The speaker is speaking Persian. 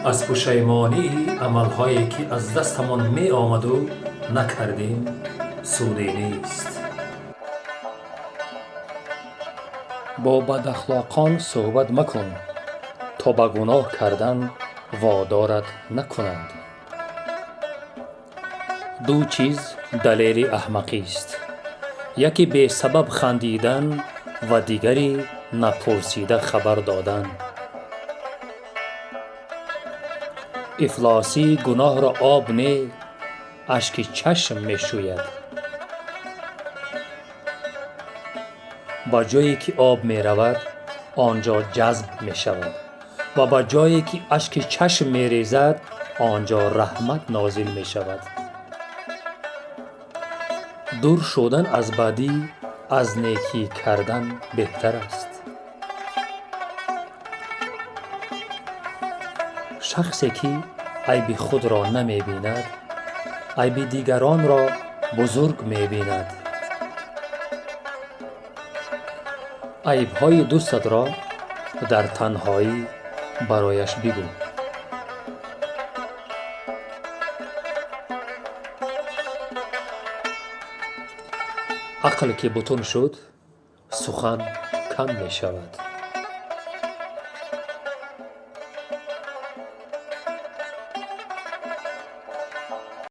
از پشیمانی عملهایی که از دستمان می آمد و نکردیم سودی نیست. با بد اخلاقان صحبت مکن تا به گناه کردن وادارت نکنند. دو چیز دلیل احمقی است: یکی بی سبب خندیدن و دیگری نپرسیده خبر دادن. افلاسی گناه را آب نه، اشک چشم می شوید. با جایی که آب می رود آنجا جذب می شود و با جایی که اشک چشم می ریزد آنجا رحمت نازل می شود. دور شدن از بدی از نیکی کردن بهتر است. شخصی که عیب خود را نمی بیند عیب دیگران را بزرگ می بیند. عیب‌های دوستت را در تنهایی برایش بگو. عقل که بطون شد سخن کم می شود.